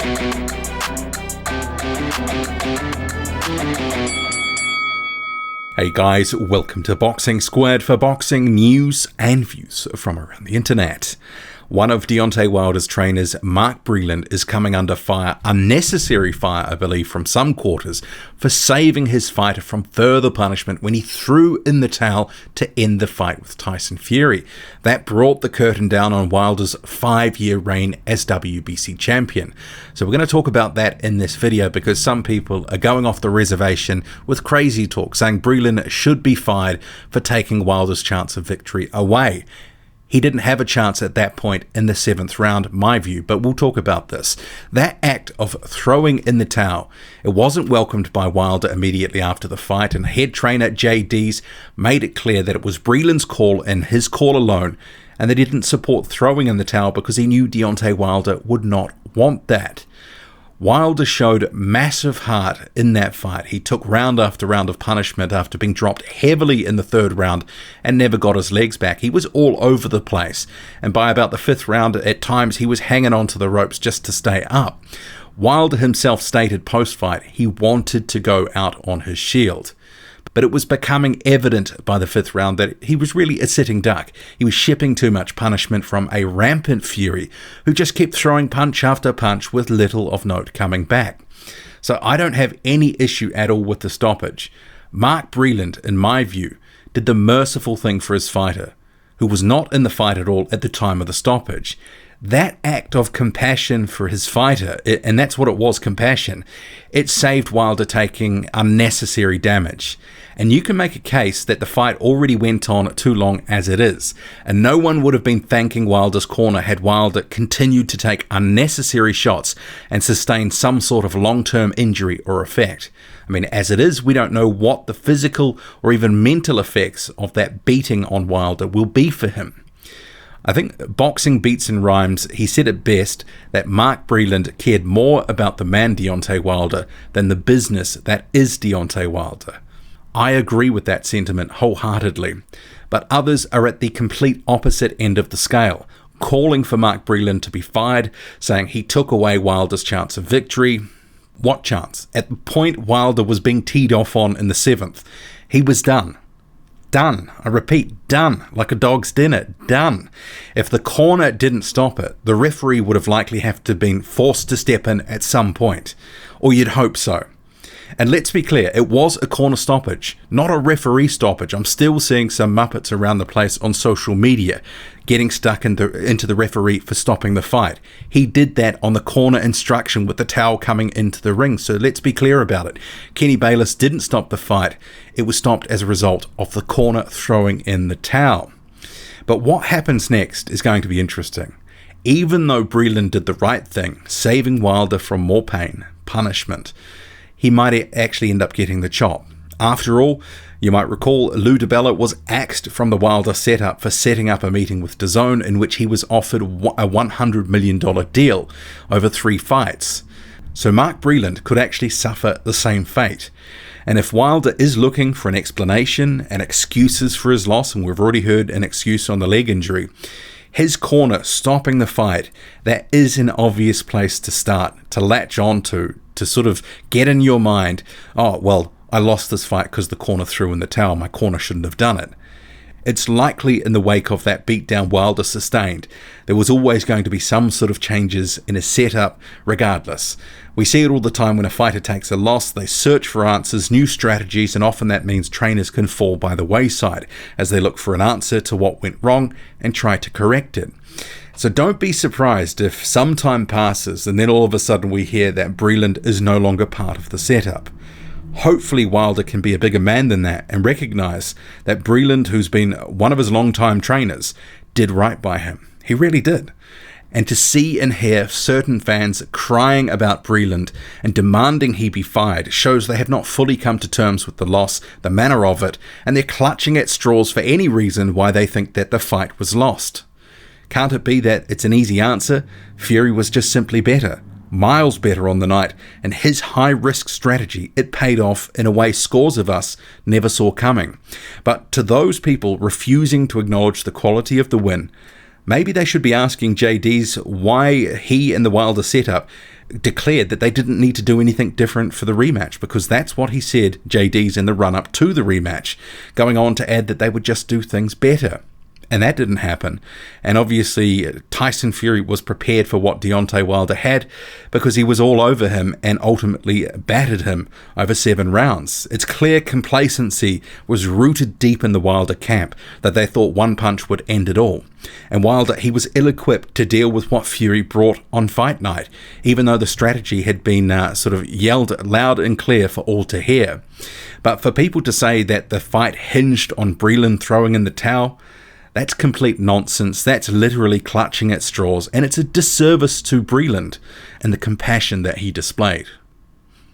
Hey guys, welcome to Boxing Squared for boxing news and views from around the internet. One of Deontay Wilder's trainers, Mark Breland, is coming under fire, unnecessary fire I believe, from some quarters, for saving his fighter from further punishment when he threw in the towel to end the fight with Tyson Fury. That brought the curtain down on Wilder's 5-year reign as WBC champion. So we're going to talk about that in this video because some people are going off the reservation with crazy talk saying Breland should be fired for taking Wilder's chance of victory away. He didn't have a chance at that point in the 7th round, my view, but we'll talk about this. That act of throwing in the towel, it wasn't welcomed by Wilder immediately after the fight, and head trainer JD's made it clear that it was Breland's call and his call alone, and that he didn't support throwing in the towel because he knew Deontay Wilder would not want that. Wilder showed massive heart in that fight. He took round after round of punishment after being dropped heavily in the 3rd round and never got his legs back. He was all over the place, and by about the 5th round at times he was hanging onto the ropes just to stay up. Wilder himself stated post-fight he wanted to go out on his shield. But it was becoming evident by the 5th round that he was really a sitting duck. He was shipping too much punishment from a rampant Fury who just kept throwing punch after punch with little of note coming back. So I don't have any issue at all with the stoppage. Mark Breland, in my view, did the merciful thing for his fighter, who was not in the fight at all at the time of the stoppage. That act of compassion for his fighter, and that's what it was, compassion, it saved Wilder taking unnecessary damage. And you can make a case that the fight already went on too long as it is, and no one would have been thanking Wilder's corner had Wilder continued to take unnecessary shots and sustain some sort of long-term injury or effect. I mean, as it is, we don't know what the physical or even mental effects of that beating on Wilder will be for him. I think Boxing Beats and Rhymes, he said it best that Mark Breland cared more about the man Deontay Wilder than the business that is Deontay Wilder. I agree with that sentiment wholeheartedly, but others are at the complete opposite end of the scale, calling for Mark Breland to be fired, saying he took away Wilder's chance of victory. What chance? At the point Wilder was being teed off on in the 7th, he was done. Done. I repeat, done. Like a dog's dinner. Done. If the corner didn't stop it, the referee would have likely have to been forced to step in at some point. Or you'd hope so. And let's be clear, it was a corner stoppage, not a referee stoppage. I'm still seeing some muppets around the place on social media getting stuck into the referee for stopping the fight. He did that on the corner instruction with the towel coming into the ring, so let's be clear about it. Kenny Bayless didn't stop the fight. It was stopped as a result of the corner throwing in the towel. But what happens next is going to be interesting. Even though Breland did the right thing, saving Wilder from more pain, punishment, he might actually end up getting the chop. After all, you might recall Lou DiBella was axed from the Wilder setup for setting up a meeting with DAZN in which he was offered a $100 million deal over 3 fights. So Mark Breland could actually suffer the same fate. And if Wilder is looking for an explanation and excuses for his loss, and we've already heard an excuse on the leg injury, his corner stopping the fight, that is an obvious place to start, to latch on to sort of get in your mind, oh, well, I lost this fight because the corner threw in the towel. My corner shouldn't have done it. It's likely in the wake of that beatdown Wilder sustained, there was always going to be some sort of changes in his setup regardless. We see it all the time when a fighter takes a loss, they search for answers, new strategies, and often that means trainers can fall by the wayside as they look for an answer to what went wrong and try to correct it. So don't be surprised if some time passes and then all of a sudden we hear that Breland is no longer part of the setup. Hopefully Wilder can be a bigger man than that and recognise that Breland, who's been one of his long-time trainers, did right by him. He really did. And to see and hear certain fans crying about Breland and demanding he be fired shows they have not fully come to terms with the loss, the manner of it, and they're clutching at straws for any reason why they think that the fight was lost. Can't it be that it's an easy answer? Fury was just simply better. Miles better on the night, and his high-risk strategy, it paid off in a way scores of us never saw coming. But to those people refusing to acknowledge the quality of the win, Maybe they should be asking JD's why he and the Wilder setup declared that they didn't need to do anything different for the rematch, because that's what he said, JD's, in the run-up to the rematch, going on to add that they would just do things better. And that didn't happen. And obviously, Tyson Fury was prepared for what Deontay Wilder had, because he was all over him and ultimately battered him over 7 rounds. It's clear complacency was rooted deep in the Wilder camp, that they thought one punch would end it all. And Wilder, he was ill-equipped to deal with what Fury brought on fight night, even though the strategy had been sort of yelled loud and clear for all to hear. But for people to say that the fight hinged on Breland throwing in the towel, that's complete nonsense. That's literally clutching at straws, and it's a disservice to Breland and the compassion that he displayed.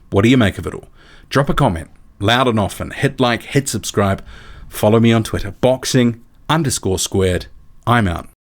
What do you make of it all? Drop a comment, loud and often. Hit like, hit subscribe. Follow me on Twitter, boxing_squared. I'm out.